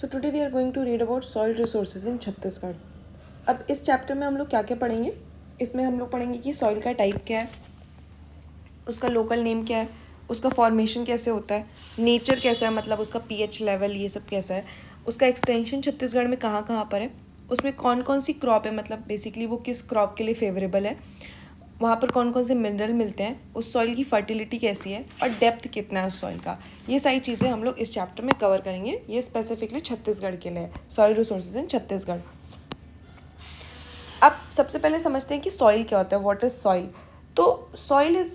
So today we are going to read about soil resources in Chhattisgarh. अब इस chapter में हम लोग क्या क्या पढ़ेंगे, इसमें हम लोग पढ़ेंगे कि सॉइल का टाइप क्या है, उसका लोकल नेम क्या है, उसका फॉर्मेशन कैसे होता है, नेचर कैसा है, मतलब उसका पीएच लेवल ये सब कैसा है, उसका एक्सटेंशन छत्तीसगढ़ में कहाँ कहाँ पर है, उसमें कौन कौन सी क्रॉप है, मतलब बेसिकली वो किस क्रॉप के लिए फेवरेबल है, वहाँ पर कौन कौन से मिनरल मिलते हैं, उस सॉइल की फर्टिलिटी कैसी है और डेप्थ कितना है उस सॉइल का। ये सारी चीज़ें हम लोग इस चैप्टर में कवर करेंगे। ये स्पेसिफिकली छत्तीसगढ़ के लिए सॉइल रिसोर्सेज इन छत्तीसगढ़। अब सबसे पहले समझते हैं कि सॉइल क्या होता है, व्हाट इज सॉइल। तो सॉइल इज,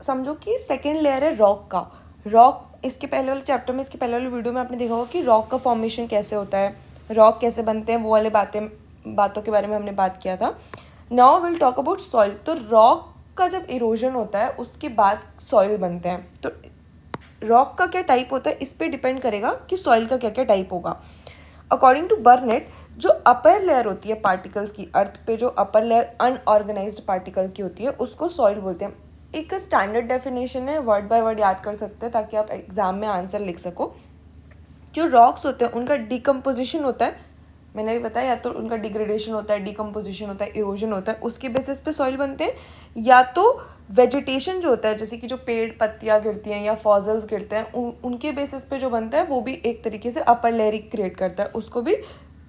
समझो कि सेकेंड लेयर है रॉक का। रॉक इसके पहले वाले चैप्टर में, इसके पहले वाले वीडियो में आपने देखा होगा कि रॉक का फॉर्मेशन कैसे होता है, रॉक कैसे बनते हैं, वो वाले बातों के बारे में हमने बात किया था। Now will talk about soil. तो रॉक का जब इरोजन होता है उसके बाद सॉइल बनते हैं। तो रॉक का क्या टाइप होता है इस पर डिपेंड करेगा कि सॉइल का क्या क्या टाइप होगा। अकॉर्डिंग टू बर्नेट, जो अपर लेयर होती है पार्टिकल्स की, अर्थ पे जो अपर लेयर अनऑर्गेनाइज्ड पार्टिकल की होती है उसको सॉइल बोलते हैं। एक स्टैंडर्ड डेफिनेशन है, वर्ड बाय वर्ड याद कर सकते हैं ताकि आप एग्जाम में आंसर लिख सको। जो रॉक्स होते हैं उनका डिकम्पोजिशन होता है, मैंने भी बताया, या तो उनका डिग्रेडेशन होता है, डिकम्पोजिशन होता है, इरोजन होता है, उसके बेसिस पे सॉइल बनते हैं, या तो वेजिटेशन जो होता है, जैसे कि जो पेड़ पत्तियाँ गिरती हैं या फॉजल्स गिरते हैं, उनके बेसिस पे जो बनता है वो भी एक तरीके से अपर लेयर ही क्रिएट करता है, उसको भी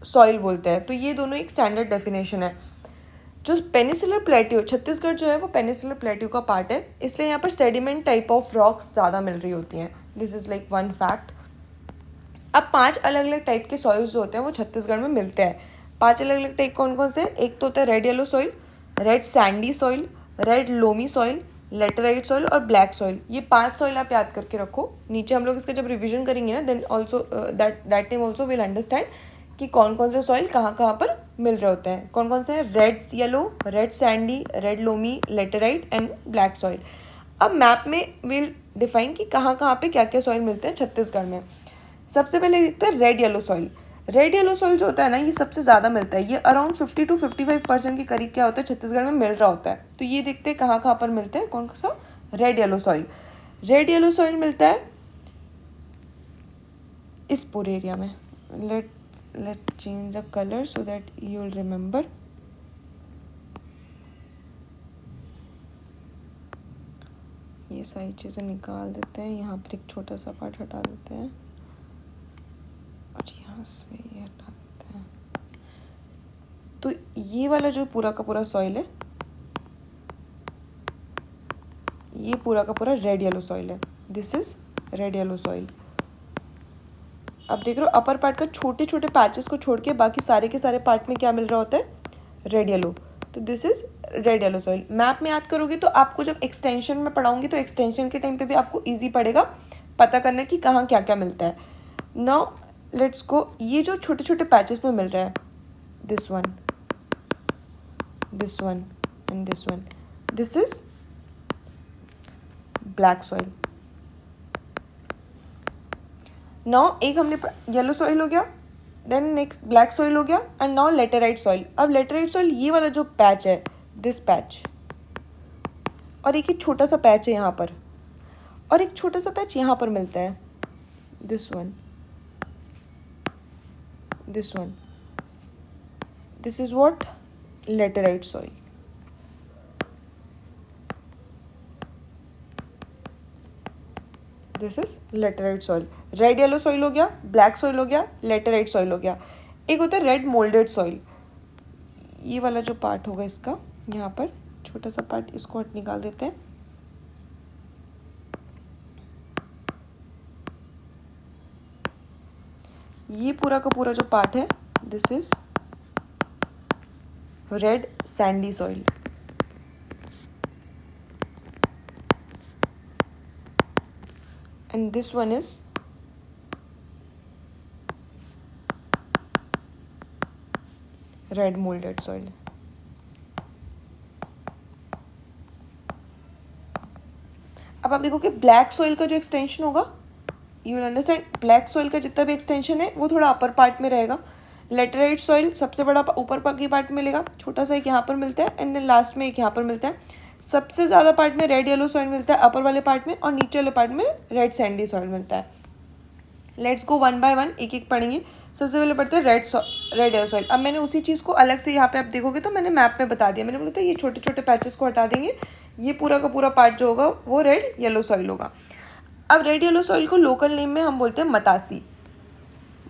सॉइल बोलते हैं। तो ये दोनों एक स्टैंडर्ड डेफिनेशन है। जो पेनिसुलर प्लेट्यू, छत्तीसगढ़ जो है वो पेनिसुलर प्लेट्यू का पार्ट है, इसलिए यहाँ पर सेडिमेंट टाइप ऑफ रॉक्स ज़्यादा मिल रही होती हैं। This is like one fact. अब 5 अलग अलग टाइप के सॉइल्स जो होते हैं वो छत्तीसगढ़ में मिलते हैं। 5 अलग अलग टाइप कौन कौन से? एक तो होता है red yellow soil, red Sandy soil, red loamy soil, laterite soil और ब्लैक सॉइल। ये 5 सॉइल आप याद करके रखो। नीचे हम लोग इसका जब रिविजन करेंगे ना, then also that time also will understand कि कौन कौन से सॉइल कहाँ कहाँ पर मिल रहे होते हैं। कौन कौन से हैं? Red yellow, red Sandy, red loamy, laterite and black soil. अब मैप में विल डिफाइन कि कहाँ कहाँ पे क्या क्या सॉइल मिलते हैं छत्तीसगढ़ में। सबसे पहले देखते हैं red yellow soil. Red yellow soil जो होता है ना, ये सबसे ज़्यादा मिलता है। ये अराउंड 50 to 55% के करीब क्या होता है छत्तीसगढ़ में मिल रहा होता है। तो ये देखते हैं कहाँ कहाँ पर मिलते हैं, कौन सा? Red yellow soil. Red yellow soil मिलता है इस पूरे एरिया में। Let change the colour so that you will remember. ये सारी चीज़ें निकाल देते हैं, यहाँ पर एक छोटा सा पार्ट हटा देते हैं और यहाँ से ये हटा देते हैं। तो ये वाला जो पूरा का पूरा सॉइल है, ये पूरा का पूरा रेड येलो सॉइल है। This is red yellow soil. अब देख रहे हो अपर पार्ट का छोटे छोटे पैचेस को छोड़ के बाकी सारे के सारे पार्ट में क्या मिल रहा होता है? Red yellow. तो this is red yellow soil. Map में याद करोगे तो आपको जब एक्सटेंशन में पढ़ाऊंगी तो एक्सटेंशन के टाइम पे भी आपको ईजी पड़ेगा पता करना कि कहाँ क्या क्या मिलता है। नाउ लेट्स गो। ये जो छोटे छोटे पैचेस में मिल रहा है, this one and this one, this is black soil. Now एक हमने येलो सॉइल हो गया, देन नेक्स्ट ब्लैक सॉइल हो गया, एंड नाउ लेटेराइट सॉइल। अब लेटेराइट सॉइल ये वाला जो पैच है, दिस पैच, और एक ही छोटा सा पैच है यहाँ पर, और एक छोटा सा पैच यहाँ पर मिलता है, this one, this one. This is what? Laterite soil. This is laterite soil. Red yellow soil हो गया, ब्लैक सॉइल हो गया, लेटेराइट सॉइल हो गया। एक होता है रेड मोल्डेड सॉइल। ये वाला जो पार्ट होगा इसका, यहाँ पर छोटा सा पार्ट, इसको हट निकाल देते हैं। ये पूरा का पूरा जो पार्ट है, this is red Sandy soil. And this one is red molded soil. अब आप देखो कि ब्लैक सॉइल का जो एक्सटेंशन होगा, you will understand, black soil का जितना भी एक्सटेंशन है वो थोड़ा अपर पार्ट में रहेगा। लेटराइट सॉइल सबसे बड़ा ऊपर की पार्ट में मिलेगा, छोटा सा एक यहाँ पर मिलता है, एंड देन लास्ट में एक यहाँ पर मिलता है। सबसे ज़्यादा पार्ट में रेड येलो सॉइल मिलता है अपर वाले पार्ट में, और नीचे वाले पार्ट में रेड सैंडी सॉइल मिलता है। Let's go one by one, एक एक पढ़ेंगे। सबसे पहले पढ़ते हैं रेड येलो सॉइल। अब मैंने उसी चीज़ को अलग से यहाँ पे आप देखोगे तो मैंने मैप में बता दिया, मैंने बोला था ये छोटे छोटे पैचेस को हटा देंगे, ये पूरा का पूरा पार्ट जो होगा वो रेड येलो सॉइल होगा। अब रेड येलो सॉइल को लोकल नेम में हम बोलते हैं मतासी।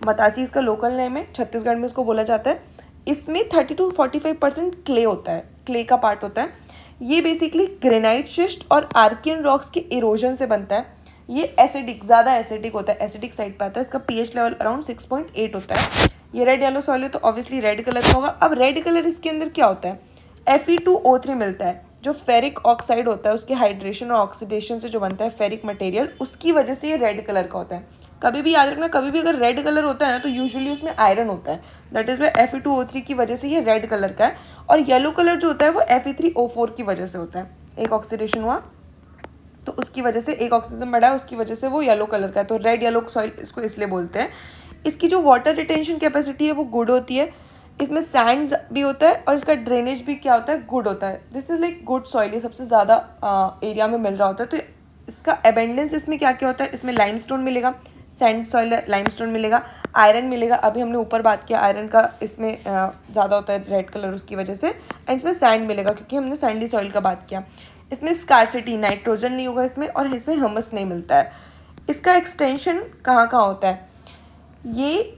मतासी इसका लोकल नेम है, छत्तीसगढ़ में इसको बोला जाता है। इसमें 30 to 45% क्ले होता है, क्ले का पार्ट होता है। ये बेसिकली ग्रेनाइट शिस्ट और आर्कियन रॉक्स के इरोजन से बनता है। ये एसिडिक, ज़्यादा एसिडिक होता है, एसिडिक साइड पे आता है। इसका pH लेवल अराउंड 6.8 होता है। ये रेड येलो सॉइल है तो ऑब्वियसली रेड कलर का होगा। अब रेड कलर इसके अंदर क्या होता है, Fe2O3 मिलता है, जो फेरिक ऑक्साइड होता है उसके हाइड्रेशन और ऑक्सीडेशन से जो बनता है फेरिक मटेरियल, उसकी वजह से ये रेड कलर का होता है। कभी भी याद रखना, कभी भी अगर रेड कलर होता है ना तो यूजुअली उसमें आयरन होता है, दैट इज वाई Fe2O3 की वजह से ये रेड कलर का है। और येलो कलर जो होता है वो Fe3O4 की वजह से होता है, एक ऑक्सीडेशन हुआ तो उसकी वजह से, एक ऑक्सीजन बढ़ा है उसकी वजह से वो येलो कलर का है। तो रेड येलो सॉइल इसको इसलिए बोलते हैं। इसकी जो वाटर रिटेंशन कैपेसिटी है वो गुड होती है, इसमें सैंड भी होता है और इसका ड्रेनेज भी क्या होता है, गुड होता है। This is like good soil, ये सबसे ज़्यादा एरिया में मिल रहा होता है। तो इसका एबेंडेंस इसमें क्या क्या होता है, इसमें लाइमस्टोन मिलेगा, सैंड सॉइल लाइमस्टोन मिलेगा, आयरन मिलेगा, अभी हमने ऊपर बात किया आयरन का इसमें ज़्यादा होता है रेड कलर उसकी वजह से, एंड इसमें सैंड मिलेगा क्योंकि हमने सैंडी सॉइल का बात किया। इसमें स्कार्सिटी, नाइट्रोजन नहीं होगा इसमें, और इसमें ह्यूमस नहीं मिलता है। इसका एक्सटेंशन कहाँ कहाँ होता है, ये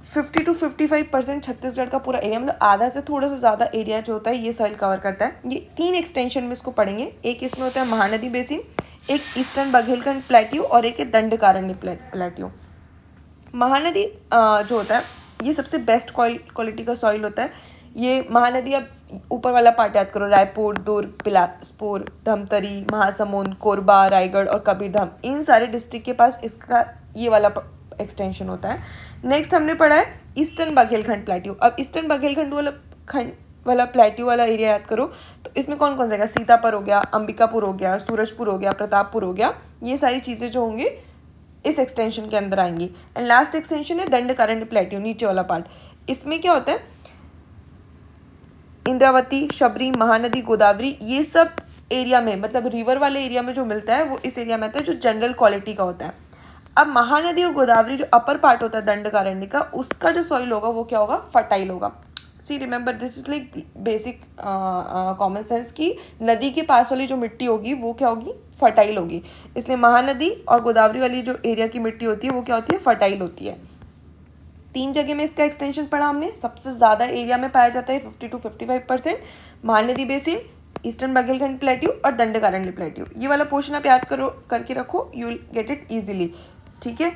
50 to 55% छत्तीसगढ़ का पूरा एरिया, मतलब आधा से थोड़ा सा ज़्यादा एरिया जो होता है ये सॉइल कवर करता है। ये 3 एक्सटेंशन में इसको पढ़ेंगे, एक इसमें होता है महानदी बेसिन, एक ईस्टर्न बघेलखंड प्लेट्यू और एक है दंडकारण्य प्लेट्यू। महानदी जो होता है ये सबसे बेस्ट क्वालिटी का सॉइल होता है। ये महानदी, अब ऊपर वाला पार्ट याद करो, रायपुर, दुर्ग, बिलासपुर, धमतरी, महासमुंद, कोरबा, रायगढ़ और कबीरधाम, इन सारे डिस्ट्रिक्ट के पास इसका ये वाला एक्सटेंशन होता है। नेक्स्ट हमने पढ़ा है ईस्टर्न बघेलखंड प्लेट्यू। अब ईस्टर्न बघेलखंड वाला प्लेट्यू वाला एरिया याद करो तो इसमें कौन कौन सा है, सीतापुर हो गया, अंबिकापुर हो गया, सूरजपुर हो गया, प्रतापपुर हो गया, ये सारी चीज़ें जो होंगी इस एक्सटेंशन के अंदर आएंगी। एंड लास्ट एक्सटेंशन है दंडकारण्य प्लेट्यू, नीचे वाला पार्ट। इसमें क्या होता है, इंद्रावती, शबरी, महानदी, गोदावरी, ये सब एरिया में, मतलब रिवर वाले एरिया में जो मिलता है वो इस एरिया में आता है, जो जनरल क्वालिटी का होता है। अब महानदी और गोदावरी जो अपर पार्ट होता है दंडकारण्य का, उसका जो सॉइल होगा वो क्या होगा, फर्टाइल होगा। See remember, this is like basic common sense की नदी के पास वाली जो मिट्टी होगी वो क्या होगी, फर्टाइल होगी। इसलिए महानदी और गोदावरी वाली जो एरिया की मिट्टी होती है वो क्या होती है, फर्टाइल होती है। 3 जगह में इसका एक्सटेंशन पढ़ा हमने। सबसे ज़्यादा एरिया में पाया जाता है 50 to 55%, Mahanadi basin, eastern Baghelkhand plateau और दंडकारण्य प्लेट्यू। ये वाला पोर्शन आप याद करो, करके रखो, you will get it easily, ठीक है।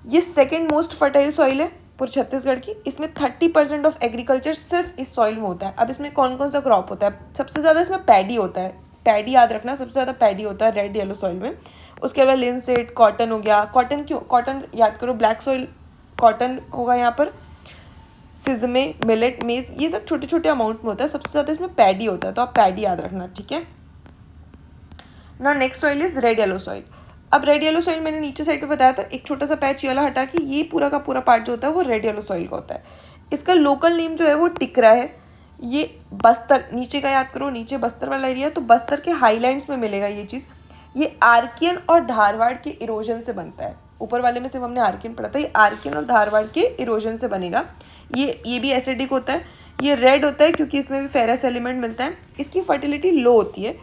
ये सेकेंड मोस्ट फर्टाइल सॉइल है पूरे छत्तीसगढ़ की। इसमें 30% ऑफ एग्रीकल्चर सिर्फ इस सॉइल में होता है। अब इसमें कौन कौन सा क्रॉप होता है, सबसे ज़्यादा इसमें पैडी होता है, पैडी याद रखना, सबसे ज़्यादा पैडी होता है रेड येलो सॉइल में। उसके अलावा लिनसीड, कॉटन हो गया, कॉटन क्यों, कॉटन याद करो, ब्लैक सॉइल कॉटन होगा यहाँ पर, सिजमे, मिलेट, मेज, ये सब छोटे छोटे अमाउंट में होता है। सबसे ज़्यादा इसमें पैडी होता है, तो आप पैडी याद रखना, ठीक है ना। Next soil is red yellow soil. अब रेड येलो सॉइल मैंने नीचे साइड पे बताया था, एक छोटा सा पैच ये वाला हटा के ये पूरा का पूरा पार्ट जो होता है वो रेड येलो सॉइल का होता है। इसका लोकल नेम जो है वो टिकरा है। ये बस्तर, नीचे का याद करो, नीचे बस्तर वाला एरिया, तो बस्तर के हाईलैंड्स में मिलेगा ये चीज़। ये आर्कियन और धारवाड़ के इरोजन से बनता है। ऊपर वाले में सिर्फ हमने आर्कियन पढ़ा था, ये आर्कियन और धारवाड़ के इरोजन से बनेगा। ये भी एसिडिक होता है। ये रेड होता है क्योंकि इसमें भी फेरस एलिमेंट मिलता है। इसकी फर्टिलिटी लो होती है,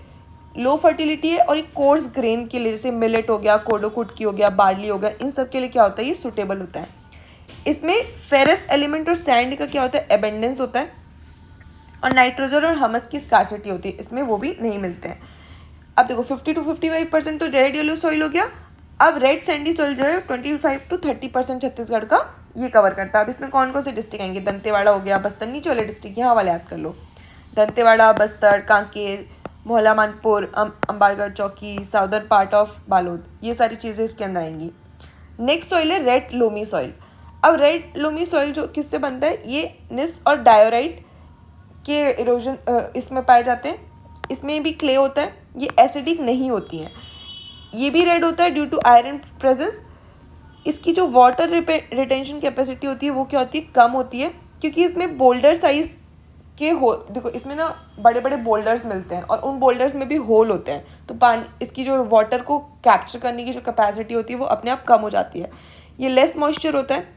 लो फर्टिलिटी है, और एक कोर्स ग्रेन के लिए, जैसे मिलेट हो गया, कोडो कुटकी हो गया, बार्ली हो गया, इन सब के लिए क्या होता है, ये सुटेबल होता है। इसमें फेरस एलिमेंट और सैंड का क्या होता है, एबेंडेंस होता है, और नाइट्रोजन और हमस की स्कार्सिटी होती है, इसमें वो भी नहीं मिलते हैं। अब देखो 50 to 55% तो रेड येलो सॉइल हो गया। अब रेड सैंडी सॉइल जो है 25 to 30% छत्तीसगढ़ का ये कवर करता है। अब इसमें कौन कौन से डिस्ट्रिक्ट आएंगे, दंतेवाड़ा हो गया, बस्तर, नीचे वाले डिस्ट्रिक्ट यहाँ वाले याद कर लो, दंतेवाड़ा, बस्तर, कांकेर, मोहला मानपुर, अंबारगढ़ चौकी, साउदर्न पार्ट ऑफ बालोद, ये सारी चीज़ें इसके अंदर आएंगी। नेक्स्ट सॉइल है रेड लोमी सॉइल। अब रेड लोमी सॉइल जो किससे बनता है, ये निस और डायोराइट के इरोजन इसमें पाए जाते हैं। इसमें भी क्ले होता है, ये एसिडिक नहीं होती हैं। ये भी रेड होता है ड्यू टू आयरन प्रेजेंस। इसकी जो वाटर रिटेंशन कैपेसिटी होती है वो क्या होती है, कम होती है, क्योंकि इसमें बोल्डर साइज के देखो इसमें ना बड़े बड़े बोल्डर्स मिलते हैं और उन बोल्डर्स में भी होल होते हैं, तो पानी, इसकी जो वाटर को कैप्चर करने की जो कैपेसिटी होती है वो अपने आप कम हो जाती है। ये लेस मॉइस्चर होता है।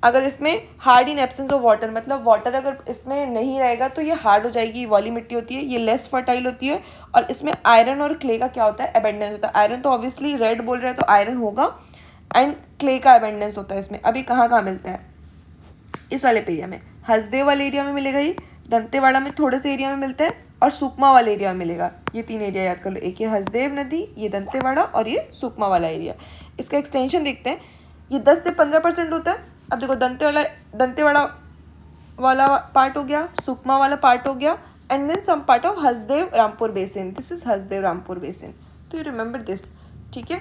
अगर इसमें hard in absence of water, मतलब वाटर अगर इसमें नहीं रहेगा तो ये हार्ड हो जाएगी, ये वाली मिट्टी होती है, ये लेस फर्टाइल होती है। और इसमें आयरन और क्ले का क्या होता है, अबेंडेंस होता है। आयरन तो ऑब्वियसली रेड बोल रहे हैं तो आयरन होगा, एंड क्ले का अबेंडेंस होता है इसमें। अभी कहाँ कहाँ मिलता है, इस वाले एरिया में, हसदेव वाले एरिया में मिलेगा, ये दंतेवाड़ा में थोड़े से एरिया में मिलता है, और सुकमा वाले एरिया में मिलेगा। ये 3 एरिया याद कर लो, एक ये हसदेव नदी, ये दंतेवाड़ा और ये सुकमा वाला एरिया। इसका एक्सटेंशन देखते हैं, ये 10 से 15% होता है। अब देखो दंतेवाड़ा वाला पार्ट हो गया, सुकमा वाला पार्ट हो गया, and then some part of Hasdeo Rampur basin, this is Hasdeo Rampur basin, तो यू रिमेंबर दिस, ठीक है।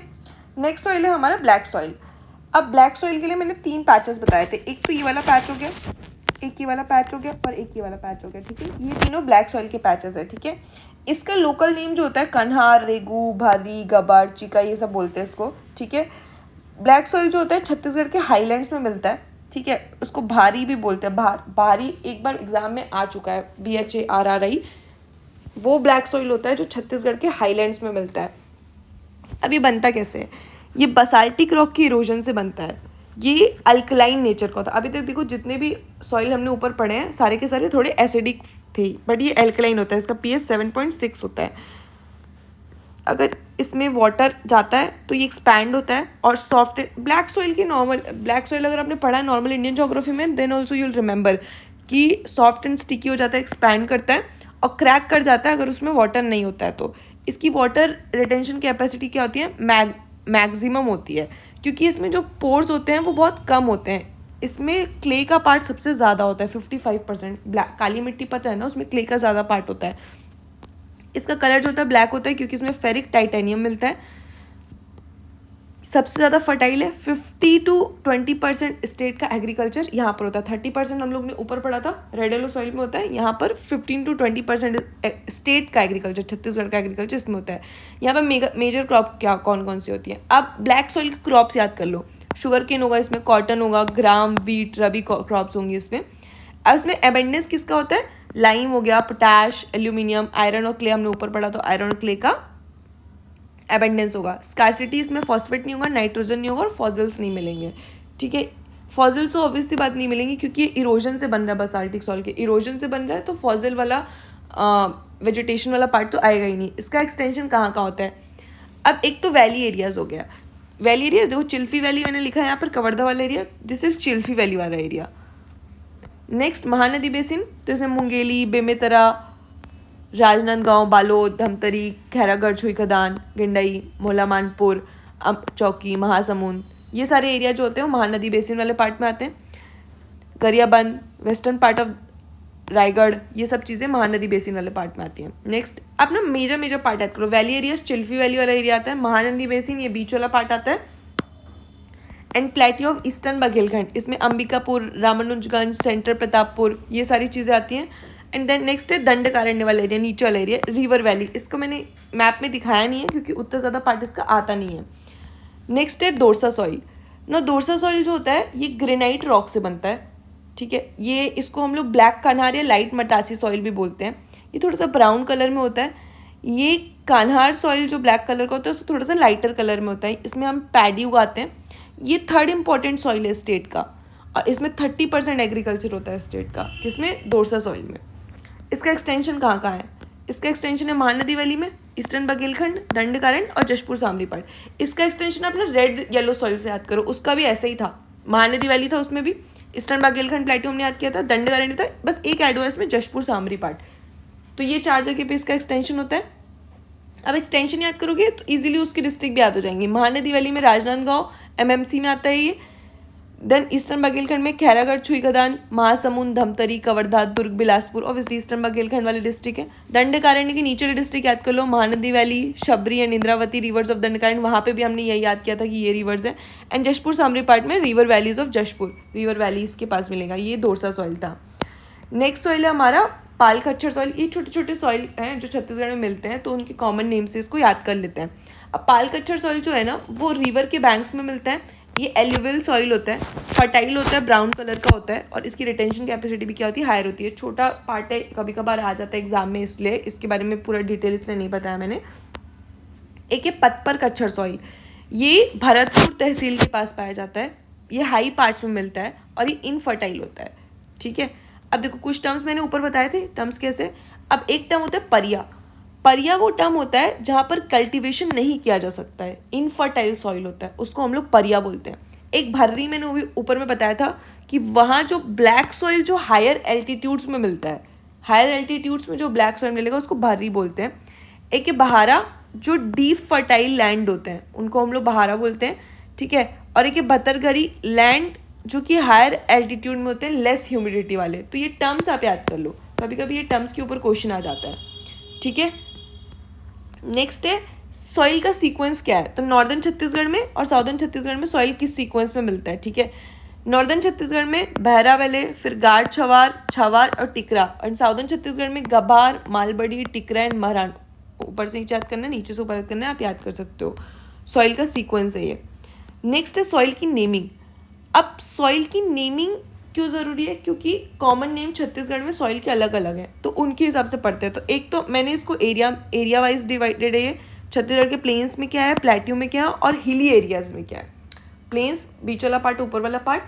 नेक्स्ट सॉइल है हमारा ब्लैक सॉइल। अब ब्लैक सॉइल के लिए मैंने 3 पैचेस बताए थे, एक तो ये वाला पैच हो गया, एक ये वाला पैच हो गया और एक ये वाला पैच हो गया, ठीक है। ये तीनों ब्लैक सॉइल के पैचेस है, ठीक है। इसका लोकल नेम जो होता है कन्हार, रेगू, भारी, गबार, चिका, ये सब बोलते हैं इसको, ठीक है। ब्लैक सॉइल जो होता है छत्तीसगढ़ के हाईलैंड्स में मिलता है, ठीक है। उसको भारी भी बोलते हैं, भारी एक बार एग्जाम में आ चुका है, BHARRI, वो ब्लैक सॉइल होता है जो छत्तीसगढ़ के हाईलैंड्स में मिलता है। अब ये बनता कैसे है, ये बसाल्टिक रॉक की इरोजन से बनता है, ये अल्कलाइन नेचर का होता है। अभी तक देखो जितने भी सॉइल हमने ऊपर पढ़े हैं सारे के सारे थोड़े एसिडिक थे, बट ये अल्कलाइन होता है, इसका pH 7.6 होता है। अगर इसमें वाटर जाता है तो ये एक्सपैंड होता है और सॉफ्ट, ब्लैक सॉइल की नॉर्मल, ब्लैक सॉइल अगर आपने पढ़ा है नॉर्मल इंडियन ज्योग्राफी में, देन ऑल्सो यूल रिमेंबर कि सॉफ्ट एंड स्टिकी हो जाता है, एक्सपैंड करता है और क्रैक कर जाता है अगर उसमें वाटर नहीं होता है तो। इसकी वाटर रिटेंशन कैपेसिटी क्या होती है, मैक्सिमम होती है, क्योंकि इसमें जो पोर्स होते हैं वो बहुत कम होते हैं। इसमें क्ले का पार्ट सबसे ज़्यादा होता है 55%, ब्लैक काली मिट्टी पता है ना, उसमें क्ले का ज़्यादा पार्ट होता है। इसका कलर जो होता है ब्लैक होता है क्योंकि इसमें फेरिक टाइटेनियम मिलता है। सबसे ज़्यादा फर्टाइल है, 50 to 20% स्टेट का एग्रीकल्चर यहाँ पर होता है। 30% हम लोग ने ऊपर पढ़ा था रेड येलो सॉइल में होता है, यहाँ पर 15 to 20% स्टेट का एग्रीकल्चर, छत्तीसगढ़ का एग्रीकल्चर इसमें होता है। यहाँ पर मेजर क्रॉप क्या कौन कौन सी होती है, अब ब्लैक सॉइल की क्रॉप्स याद कर लो, शुगर केन होगा इसमें, कॉटन होगा, ग्राम, वीट, रबी क्रॉप्स होंगी इसमें। अब इसमें एबेंडेंस किसका होता है, लाइम हो गया, पोटैश, एल्यूमिनियम, आयरन और क्ले हमने ऊपर पढ़ा तो आयरन और क्ले का एबेंडेंस होगा। स्कार्सिटी इसमें फॉस्फेट नहीं होगा, नाइट्रोजन नहीं होगा और फॉसिल्स नहीं मिलेंगे, ठीक है। फॉसिल्स तो ऑब्वियस सी बात नहीं मिलेंगी क्योंकि ये इरोजन से बन रहा है, बसाल्टिक सॉइल के इरोजन से बन रहा है, तो फॉसिल वाला वेजिटेशन वाला पार्ट तो आएगा ही नहीं। इसका एक्सटेंशन कहाँ कहाँ होता है, अब एक तो वैली एरियाज हो गया, वैली एरिया देखो, चिल्फी वैली मैंने लिखा है यहाँ पर, कवर्धा वाला area, this is Chilphi valley वाला एरिया। नेक्स्ट महानदी बेसिन, तो इसमें मुंगेली, बेमेतरा, राजनांदगांव, बालोद, धमतरी, खैरागढ़, छुईखदान, गिंडई, मोलामानपुर, चौकी, महासमुंद, ये सारे एरिया जो होते हैं वो महानदी बेसिन वाले पार्ट में आते हैं। Gariaband, western part of Raigarh, ये सब चीज़ें महानदी बेसिन वाले पार्ट में आती हैं। नेक्स्ट आप ना मेजर पार्ट याद करो, वैली एरिया चिल्फी वैली वाला एरिया आता है, महानदी बेसिन ये बीच वाला पार्ट आता है, एंड प्लेटी ऑफ ईस्टर्न बघेलखंड, इसमें अंबिकापुर, रामानुजगंज, सेंट्रल प्रतापपुर, ये सारी चीज़ें आती हैं। एंड देन नेक्स्ट है दंडकारण्य वाला एरिया, नीचे वाला एरिया, रिवर वैली, इसको मैंने मैप में दिखाया नहीं है क्योंकि उतना ज़्यादा पार्ट इसका आता नहीं है। नेक्स्ट है दोरसा सॉइल। ना दोरसा सॉइल जो होता है ये ग्रेनाइट रॉक से बनता है, ठीक है। ये इसको हम लोग ब्लैक कान्हार या लाइट मटासी सॉइल भी बोलते हैं। ये थोड़ा सा ब्राउन कलर में होता है। ये कान्हार सॉइल जो ब्लैक कलर का होता है उसको थोड़ा सा लाइटर कलर में होता है, इसमें हम पैडी उगाते हैं। ये 3rd इम्पॉर्टेंट सॉइल है स्टेट का, और इसमें 30% एग्रीकल्चर होता है स्टेट का, किसमें, दोरसा सॉइल में। इसका एक्सटेंशन कहाँ कहाँ है, इसका एक्सटेंशन है महानदी वैली में, ईस्टर्न बघेलखंड, दंडकारण्य और जशपुर सामरी पार्ट। इसका एक्सटेंशन अपना रेड येलो सॉइल से याद करो, उसका भी ऐसा ही था, महानदी वैली था उसमें भी, ईस्टर्न बघेलखंड प्लेट्यू हमने याद किया था, दंडकारण्य था, बस एक ऐड हुआ इसमें जशपुर सामरी पार्ट। तो ये 4 जगह पे इसका एक्सटेंशन होता है। अब एक्सटेंशन याद करोगे तो इजीली उसकी डिस्ट्रिक्ट भी याद हो जाएंगी। महानदी वैली में राजनांदगांव MMC में आता है ये, देन ईस्टर्न बघेलखंड में खैरागढ़, छुईखदान, महासमुंद, धमतरी, कवर्धा, दुर्ग, बिलासपुर, ऑब्वियसली ईस्टर्न बघेलखंड वाली डिस्ट्रिक्ट है। दंडकारण्य की नीचे वाली डिस्ट्रिक्ट याद कर लो, Mahanadi valley, Sabari and Indravati, rivers of Dandakaranya, वहाँ पे भी हमने यही याद किया था कि ये रिवर्स है। एंड जशपुर सामरी पार्ट में river valleys of Jashpur, river valleys के पास मिलेगा। ये दोरसा सॉइल था। नेक्स्ट सॉइल है हमारा पाल खच्चर सॉइल। ये छोटे छोटे सॉइल हैं जो छत्तीसगढ़ में मिलते हैं, तो उनके कॉमन नेम से इसको याद कर लेते हैं। अब पाल खच्चर सॉइल जो है ना वो रिवर के बैंक्स में मिलता है। ये एल्यूवियल सॉइल होता है, फर्टाइल होता है, ब्राउन कलर का होता है, और इसकी रिटेंशन कैपेसिटी भी क्या होती है, हायर होती है। छोटा पार्ट है, कभी कभार आ जाता है एग्जाम में, इसलिए इसके बारे में पूरा डिटेल इसलिए नहीं बताया मैंने। एक है पतपर कच्छर सॉइल, ये भरतपुर तहसील के पास पाया जाता है। ये हाई पार्ट्स में मिलता है, और ये इनफर्टाइल होता है, ठीक है। अब देखो कुछ टर्म्स मैंने ऊपर बताए थे, टर्म्स कैसे। अब एक टर्म होता है परिया। परिया वो टर्म होता है जहाँ पर कल्टीवेशन नहीं किया जा सकता है, इनफर्टाइल सॉइल होता है, उसको हम लोग परिया बोलते हैं। एक भर्री मैंने वो भी ऊपर में बताया था कि वहाँ जो ब्लैक सॉइल जो हायर एल्टीट्यूड्स में मिलता है, हायर एल्टीट्यूड्स में जो ब्लैक सॉइल मिलेगा उसको भर्री बोलते हैं। एक है बहारा, जो डीप फर्टाइल लैंड होते हैं उनको हम लोग बहारा बोलते हैं, ठीक है। और एक है भतरघरी लैंड, जो कि हायर एल्टीट्यूड में होते हैं, लेस ह्यूमिडिटी वाले। तो ये टर्म्स आप याद कर लो, कभी कभी ये टर्म्स के ऊपर क्वेश्चन आ जाता है, ठीक है। नेक्स्ट है सॉइल का सीक्वेंस क्या है। तो नॉर्दर्न छत्तीसगढ़ में और साउदर्न छत्तीसगढ़ में सॉइल किस सीक्वेंस में मिलता है, ठीक है। नॉर्दर्न छत्तीसगढ़ में बहरा वैले, फिर गाढ़ छवार, छवार और टिकरा। और साउदर्न छत्तीसगढ़ में गभार, मालबड़ी, टिकरा एंड महरान। ऊपर से नीचे याद करना है, नीचे से ऊपर याद करना है, आप याद कर सकते हो। सॉइल का सीक्वेंस है ये। नेक्स्ट है सॉइल की नेमिंग। अब सॉइल की नेमिंग क्यों ज़रूरी है, क्योंकि कॉमन नेम छत्तीसगढ़ में सॉइल के अलग अलग हैं, तो उनके हिसाब से पढ़ते हैं। तो एक तो मैंने इसको एरिया वाइज डिवाइडेड है ये। छत्तीसगढ़ के प्लेन्स में क्या है, प्लेट्यू में क्या है और हिली एरियाज में क्या है। प्लेन्स बीच वाला पार्ट, ऊपर वाला पार्ट,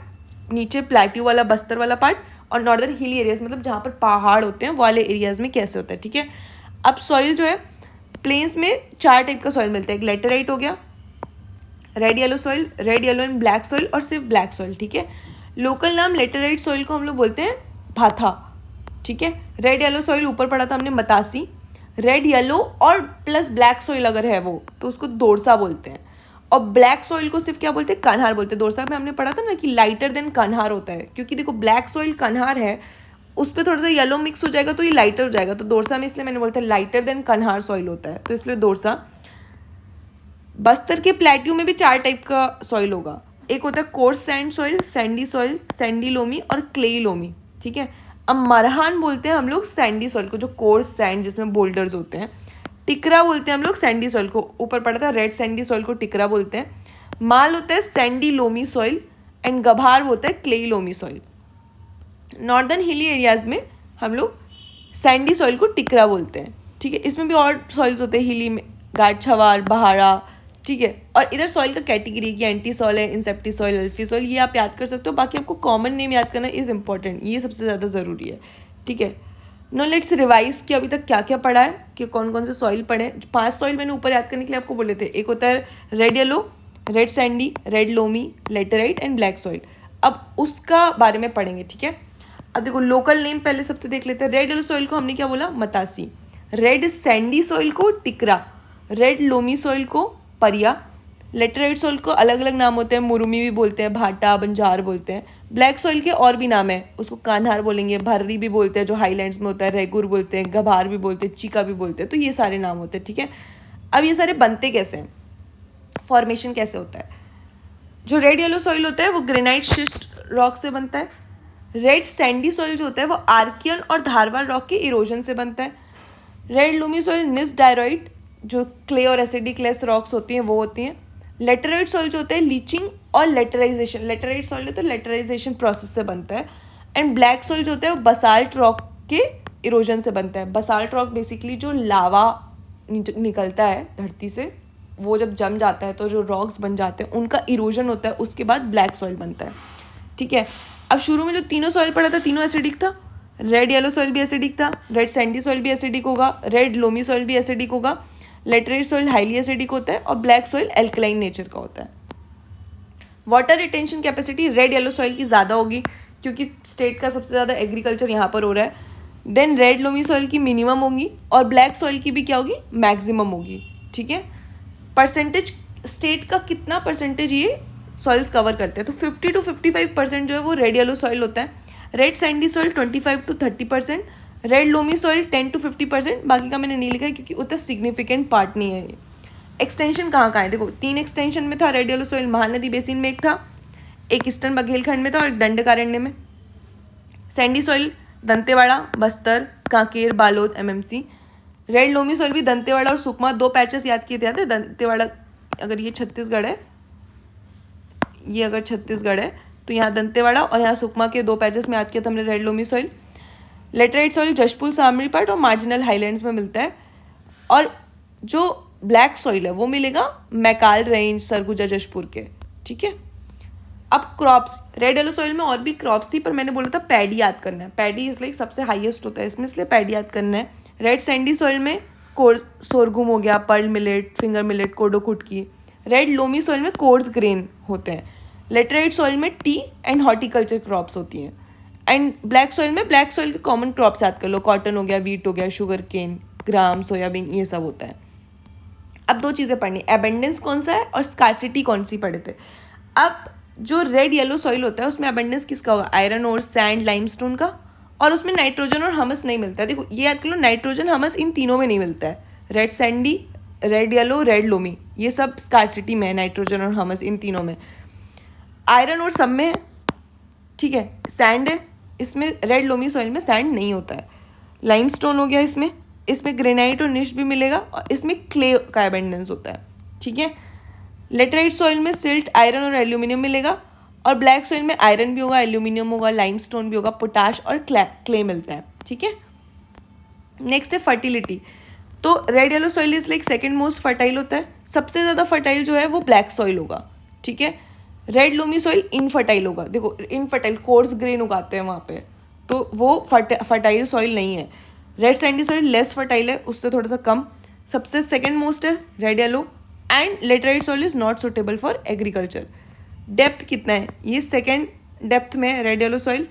नीचे प्लेट्यू वाला बस्तर वाला पार्ट, और नॉर्दर्न हिली एरियाज मतलब जहाँ पर पहाड़ होते हैं वाले एरियाज में कैसे होता है, ठीक है। अब सॉइल जो है प्लेन्स में 4 टाइप का सॉइल मिलता है। एक लेटेराइट हो गया, red yellow soil, red yellow and black soil और सिर्फ ब्लैक सॉइल, ठीक है। लोकल नाम लेटेराइट सॉइल को हम लोग बोलते हैं भाथा, ठीक है। रेड येलो सॉइल ऊपर पढ़ा था हमने मतासी। रेड येलो और प्लस ब्लैक सॉइल अगर है वो तो उसको दोरसा बोलते हैं। और ब्लैक सॉइल को सिर्फ क्या बोलते हैं, कन्हार बोलते हैं। दोरसा में हमने पढ़ा था ना कि लाइटर देन कन्हार होता है, क्योंकि देखो ब्लैक सॉइल कन्हार है, उस पर थोड़ा सा येलो मिक्स हो जाएगा तो ये लाइटर हो जाएगा। तो दोरसा में इसलिए मैंने बोलता है लाइटर देन कन्हार सॉइल होता है, तो इसलिए दोरसा। बस्तर के प्लेट्यू में भी 4 टाइप का सॉइल होगा। एक होता है coarse sand soil, Sandy soil, Sandy loamy और क्लेई लोमी, ठीक है। अब मरहान बोलते हैं हम लोग सैंडी सॉइल को, जो कोर्स सैंड जिसमें बोल्डर्स होते हैं। टिकरा बोलते हैं हम लोग सैंडी सॉइल को, ऊपर पड़ा था रेड सैंडी सॉइल को टिकरा बोलते हैं। माल होता है सैंडी लोमी सॉइल एंड गभार होता है clayey loamy soil. Northern hilly areas में हम लोग सैंडी सॉइल को टिकरा बोलते हैं, ठीक है। इसमें भी और सॉइल्स होते हैं हिली में, गाढ़ छवार, बहारा, ठीक है। और इधर सॉइल का कैटेगरी की एंटी सॉइल है, इंसेप्टी सॉइल, अल्फी सॉइल, ये आप याद कर सकते हो। बाकी आपको कॉमन नेम याद करना इज इंपॉर्टेंट, ये सबसे ज़्यादा ज़रूरी है, ठीक है। नो लेट्स रिवाइज कि अभी तक क्या क्या पढ़ा है, कि कौन कौन से सॉइल पढ़े हैं। 5 सॉइल मैंने ऊपर याद करने के लिए आपको बोले थे। एक होता है red yellow, red Sandy, red loamy, laterite and black soil. अब उसका बारे में पढ़ेंगे, ठीक है। अब देखो लोकल नेम पहले सबसे देख लेते हैं। रेड येलो सॉइल को हमने क्या बोला, मतासी। रेड सैंडी सॉइल को टिकरा, रेड लोमी सॉइल को परिया। लेटेराइट सॉइल को अलग अलग नाम होते हैं, मुरुमी भी बोलते हैं, भाटा, बंजार बोलते हैं। ब्लैक सॉइल के और भी नाम है, उसको कान्हार बोलेंगे, भर्री भी बोलते हैं जो हाईलैंड्स में होता है, रेगुर बोलते हैं, गभार भी बोलते हैं, चीका भी बोलते हैं। तो ये सारे नाम होते हैं, ठीक है। अब ये सारे बनते कैसे हैं, फॉर्मेशन कैसे होता है। जो रेड येलो सॉइल होता है वो ग्रेनाइट शिस्ट रॉक से बनता है। रेड सैंडी सॉइल जो होता है वो आर्कियन और धारवार रॉक के इरोजन से बनता है। रेड लूमी सॉइल निस डायरॉइड, जो क्ले और एसिडिक लेस रॉक्स होती हैं वो होती हैं। लेटेराइट सॉइल जो होता है लीचिंग और लेटराइजेशन, लेटेराइट सॉइल है तो लेटराइजेशन प्रोसेस से बनता है। एंड ब्लैक सॉइल जो होता है वो बसाल्ट रॉक के इरोजन से बनता है। बसाल्ट रॉक बेसिकली जो लावा निकलता है धरती से, वो जब जम जाता है तो जो रॉक्स बन जाते हैं उनका इरोजन होता है, उसके बाद ब्लैक सॉइल बनता है, ठीक है। अब शुरू में जो तीनों सॉइल पड़ा था तीनों एसिडिक था। रेड येलो सॉइल भी एसिडिक था, रेड सैंडी सॉइल भी एसिडिक होगा, रेड लोमी सॉइल भी एसिडिक होगा, लेटेराइट सॉइल हाईली एसिडिक होता है और ब्लैक सॉइल एल्कलाइन नेचर का होता है। Water retention capacity red yellow soil की ज़्यादा होगी क्योंकि स्टेट का सबसे ज़्यादा एग्रीकल्चर यहाँ पर हो रहा है। देन रेड लोमी सॉइल की मिनिमम होगी और ब्लैक सॉइल की भी क्या होगी, मैक्सिमम होगी, ठीक है। परसेंटेज स्टेट का कितना परसेंटेज ये सॉइल्स कवर करते हैं, तो 50 to 55% जो है वो रेड येलो सॉइल होता है। Red Sandy soil 25 to 30%, red loamy soil 10 to 50%। बाकी का मैंने नहीं लिखा है क्योंकि उतना सिग्निफिकेंट पार्ट नहीं है ये। एक्सटेंशन कहाँ कहाँ है, देखो 3 एक्सटेंशन में था red yellow soil. Mahanadi basin में एक था, एक ईस्टर्न बघेलखंड में था और एक दंडकारण्य में। Sandy soil Dantewada, Bastar, Kanker, Balod, MMC. Red loamy soil भी दंतेवाड़ा और सुकमा, 2 पैचेस याद किए थे। दंतेवाड़ा अगर ये छत्तीसगढ़ है, ये अगर छत्तीसगढ़ है तो यहाँ दंतेवाड़ा और यहाँ सुकमा के 2 पैचेस में याद किया था हमने red loamy soil. Laterite soil Jashpur, Samri part और मार्जिनल हाईलैंड्स में मिलता है। और जो ब्लैक सॉइल है वो मिलेगा मैकाल रेंज, सरगुजा, जशपुर के, ठीक है। अब क्रॉप्स, रेड येलो सॉइल में और भी क्रॉप्स थी पर मैंने बोला था पैडी याद करना है, पैडी इस लाइक सबसे हाईएस्ट होता है इसमें, इसलिए पैडी याद करना है। रेड सैंडी सॉइल में सोरगुम हो गया, पर्ल मिलेट, फिंगर मिलेट, कोडो कुटकी। रेड लोमी सॉइल में कोर्स ग्रेन होते हैं। लेटराइट सॉइल में टी एंड हॉर्टिकल्चर क्रॉप्स होती हैं। एंड ब्लैक सॉइल में ब्लैक सॉइल के कॉमन क्रॉप्स याद कर लो, कॉटन हो गया, वीट हो गया, शुगर केन, ग्राम, सोयाबीन, ये सब होता है। अब दो चीज़ें पढ़नी, एबेंडेंस कौन सा है और स्कार्सिटी कौन सी पढ़े थे। अब जो रेड येलो सॉइल होता है उसमें एबेंडेंस किसका होगा, आयरन और सैंड लाइमस्टोन का, और उसमें नाइट्रोजन और हमस नहीं मिलता है। देखो ये याद कर लो, नाइट्रोजन हमस इन तीनों में नहीं मिलता है। Red Sandy, red yellow, red loamy, ये सब स्कार्सिटी में है, नाइट्रोजन और हमस इन तीनों में। आयरन और सब में है, ठीक है। सैंड है इसमें, रेड लोमी सॉइल में सैंड नहीं होता है। लाइमस्टोन हो गया इसमें, इसमें ग्रेनाइट और निश भी मिलेगा, और इसमें क्ले का एबेंडेंस होता है, ठीक है। लेटराइट सॉइल में सिल्ट, आयरन और एल्यूमिनियम मिलेगा, और ब्लैक सॉइल में आयरन भी होगा, एल्यूमिनियम होगा, लाइमस्टोन भी होगा, पोटाश और क्ले मिलता है, ठीक है। नेक्स्ट है फर्टिलिटी। तो red yellow soil is like second most fertile होता है, सबसे ज़्यादा फर्टाइल जो है वो ब्लैक सॉइल होगा, ठीक है। रेड लोमी सॉइल इनफर्टाइल होगा, देखो इनफर्टाइल कोर्स ग्रेन उगाते हैं वहाँ पे, तो वो फर्टाइल सॉइल नहीं है। Red Sandy soil less fertile है, उससे थोड़ा सा कम। सबसे सेकंड मोस्ट है red yellow, and laterite soil is not suitable for agriculture. Depth कितना है, ये सेकंड डेप्थ में रेड येलो सॉइल,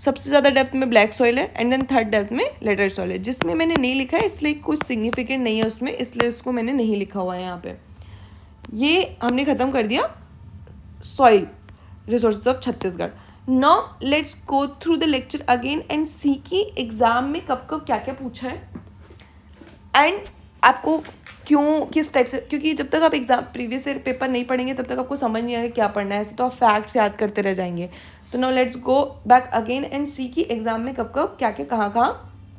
सबसे ज़्यादा डेप्थ में ब्लैक सॉइल है, एंड देन थर्ड डेप्थ में लेटराइट सॉइल है। जिसमें मैंने नहीं लिखा है इसलिए कुछ सिग्निफिकेंट नहीं है उसमें, इसलिए उसको मैंने नहीं लिखा हुआ है यहाँ पे। ये हमने ख़त्म कर दिया soil resources of Chhattisgarh. Now let's go through the lecture again and see कि एग्जाम में कब कब क्या क्या पूछा है, एंड आपको क्यों किस टाइप से, क्योंकि जब तक आप एग्जाम प्रीवियस ईयर पेपर नहीं पढ़ेंगे तब तक आपको समझ नहीं आएगा क्या पढ़ना है, ऐसे तो आप फैक्ट्स याद करते रह जाएंगे। तो now let's go back again and see कि एग्जाम में कब कब क्या क्या कहाँ कहाँ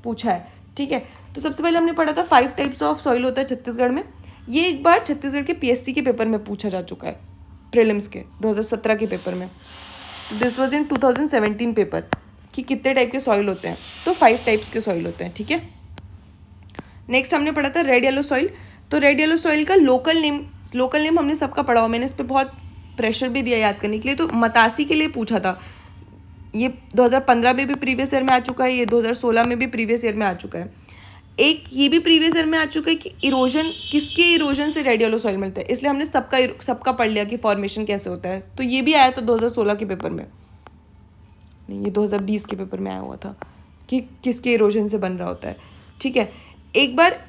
पूछा है, ठीक है। तो सबसे पहले हमने पढ़ा था 5 टाइप्स ऑफ सॉइल होता है छत्तीसगढ़ में। ये एक बार छत्तीसगढ़ के पीएससी के पेपर में पूछा जा चुका है, प्रीलिम्स के 2017 के पेपर में। दिस वॉज इन 2017 पेपर कि कितने टाइप के सॉइल होते हैं, तो 5 टाइप्स के सॉइल होते हैं, ठीक है। नेक्स्ट हमने पढ़ा था रेड येलो सॉइल। तो रेड येलो सॉइल का लोकल नेम हमने सबका पढ़ा हुआ, मैंने इस पर बहुत प्रेशर भी दिया याद करने के लिए। तो मतासी के लिए पूछा था, ये 2015 में भी प्रीवियस ईयर में आ चुका है, ये 2016 में भी प्रीवियस ईयर में आ चुका है। एक ये भी प्रीवियस ईयर में आ चुका है कि इरोजन, किसके इरोजन से रेड येलो सॉइल मिलता है, इसलिए हमने सबका पढ़ लिया कि फॉर्मेशन कैसे होता है। तो ये भी आया था 2016 के पेपर में, नहीं ये 2020 के पेपर में आया हुआ था कि किसके इरोजन से बन रहा होता है, ठीक है। एक बार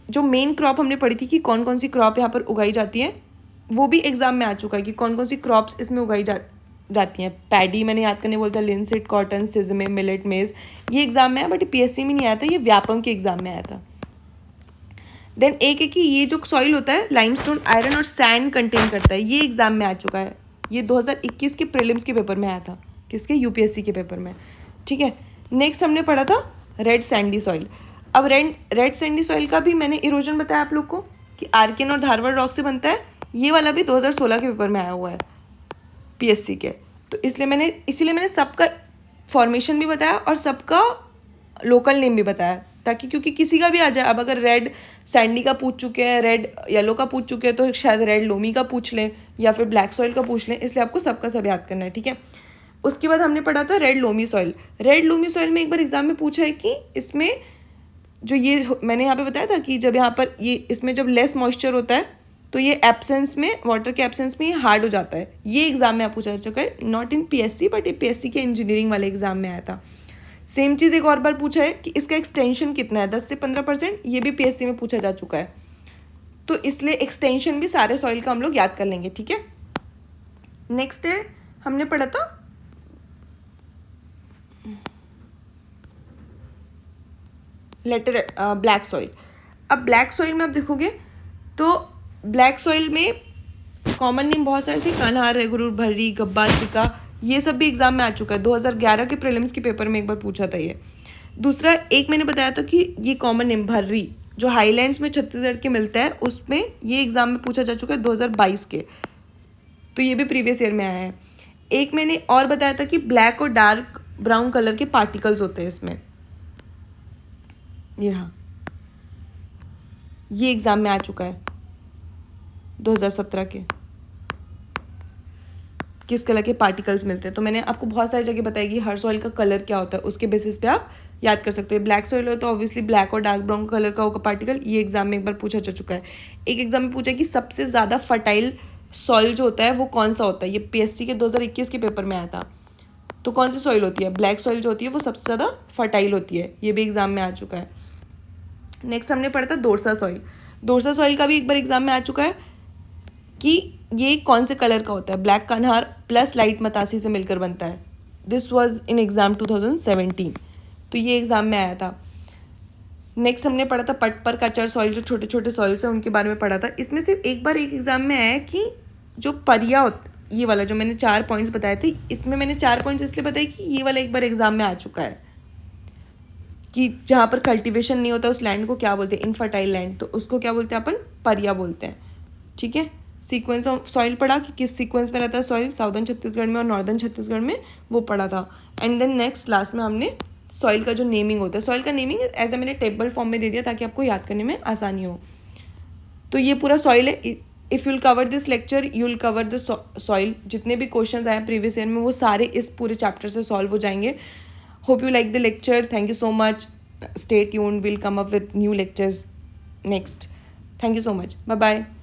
जो मेन क्रॉप हमने पढ़ी थी कि कौन कौन सी क्रॉप यहाँ पर उगाई जाती है, वो भी एग्जाम में आ चुका है कि कौन कौन सी क्रॉप्स इसमें उगाई जाती हैं। पैडी मैंने याद करने बोलता है, लिनसीड, कॉटन, सिजमे, मिलेट, मेज, ये एग्जाम में आया, बट पीएससी में नहीं आया था, ये व्यापम के एग्जाम में आया था। देन एक है कि ये जो सॉइल होता है लाइमस्टोन, आयरन और सैंड कंटेन करता है, ये एग्जाम में आ चुका है, ये 2021 के प्रीलिम्स के पेपर में आया था, किसके, यूपीएससी के पेपर में, ठीक है। नेक्स्ट हमने पढ़ा था रेड सैंडी सॉइल। अब रेड सैंडी सॉइल का भी मैंने इरोजन बताया आप लोग को कि आर्कियन और धारवाड़ रॉक से बनता है, ये वाला भी 2016 के पेपर में आया हुआ है पीएससी के। तो इसीलिए मैंने सबका फॉर्मेशन भी बताया और सबका लोकल नेम भी बताया, ताकि क्योंकि किसी का भी आ जाए। अब अगर रेड सैंडी का पूछ चुके हैं, रेड येलो का पूछ चुके हैं, तो शायद रेड लोमी का पूछ लें या फिर ब्लैक सॉइल का पूछ लें, इसलिए आपको सबका सब याद करना है, ठीक है। उसके बाद हमने पढ़ा था red loamy soil. Red loamy soil में एक बार एग्जाम में पूछा है कि इसमें जो ये मैंने यहाँ पे बताया था कि जब यहाँ पर ये इसमें जब लेस मॉइस्चर होता है तो ये एब्सेंस में, वाटर के एब्सेंस में ये हार्ड हो जाता है। ये एग्जाम में आप पूछा जा चुका है, नॉट इन पीएससी बट ये पीएससी के इंजीनियरिंग वाले एग्जाम में आया था। सेम चीज़ एक और बार पूछा है कि इसका एक्सटेंशन कितना है, 10 से 15%, ये भी पीएससी में पूछा जा चुका है। तो इसलिए एक्सटेंशन भी सारे सॉइल का हम लोग याद कर लेंगे, ठीक है। नेक्स्ट है हमने पढ़ा था ब्लैक सॉइल। अब ब्लैक सॉइल में आप देखोगे तो ब्लैक सॉइल में कॉमन नेम बहुत सारे थे, कान्हार, रेगुरूर, भर्री, गब्बा, चिका, ये सब भी एग्जाम में आ चुका है। 2011 के प्रीलिम्स के पेपर में एक बार पूछा था ये। दूसरा एक मैंने बताया था कि ये कॉमन नेम भर्री जो हाईलैंड्स में छत्तीसगढ़ के मिलता है, उसमें ये एग्जाम में पूछा जा चुका है 2022 के, तो ये भी प्रीवियस ईयर में आया है। एक मैंने और बताया था कि ब्लैक और डार्क ब्राउन कलर के पार्टिकल्स होते हैं इसमें, ये रहा, ये एग्जाम में आ चुका है 2017 के। किस कलर के पार्टिकल्स मिलते हैं। तो मैंने आपको बहुत सारी जगह बताई कि हर सॉइल का कलर क्या होता है, उसके बेसिस पे आप याद कर सकते हो। ब्लैक सॉइल हो तो ऑब्वियसली ब्लैक और डार्क ब्राउन कलर का होगा पार्टिकल। ये एग्जाम में एक बार पूछा जा चुका है। एक एग्जाम में पूछा कि सबसे ज़्यादा फर्टाइल सॉइल जो होता है वो कौन सा होता है। ये पीएससी के 2021 के पेपर में आया था। तो कौन सी सॉइल होती है, ब्लैक सॉइल जो होती है वो सबसे ज़्यादा फर्टाइल होती है। ये भी एग्जाम में आ चुका है। नेक्स्ट हमने पढ़ा था दोरसा सॉइल। दोरसा सॉइल का भी एक बार एग्जाम में आ चुका है कि ये कौन से कलर का होता है। ब्लैक कन्हार प्लस लाइट मतासी से मिलकर बनता है। This was in exam 2017। तो ये एग्जाम में आया था। नेक्स्ट हमने पढ़ा था पटपर कचर सॉइल, जो छोटे छोटे सॉइल्स हैं उनके बारे में पढ़ा था। इसमें सिर्फ एक बार एक एग्जाम में आया कि जो परिया, ये वाला जो मैंने 4 पॉइंट्स बताए थे, इसमें मैंने 4 पॉइंट्स इसलिए बताए कि ये वाला एक बार एग्जाम में आ चुका है कि जहाँ पर कल्टीवेशन नहीं होता उस लैंड को क्या बोलते हैं, इनफर्टाइल लैंड। तो उसको क्या बोलते हैं अपन, परिया बोलते हैं। ठीक है, सीक्वेंस ऑफ सॉइल पढ़ा कि किस सीक्वेंस में रहता है सॉइल, साउदर्न छत्तीसगढ़ में और नॉर्दर्न छत्तीसगढ़ में, वो पढ़ा था। एंड देन नेक्स्ट लास्ट में हमने सॉइल का जो नेमिंग होता है, सॉइल का नेमिंग ऐसे मैंने टेबल फॉर्म में दे दिया ताकि आपको याद करने में आसानी हो। तो ये पूरा सॉइल है। If you'll cover this lecture you'll cover the soil. जितने भी क्वेश्चंस आए प्रीवियस ईयर में वो सारे इस पूरे चैप्टर से सॉल्व हो जाएंगे। Hope you like the lecture. Thank you so much. Stay tuned. We'll come up with new lectures next. Thank you so much. Bye bye.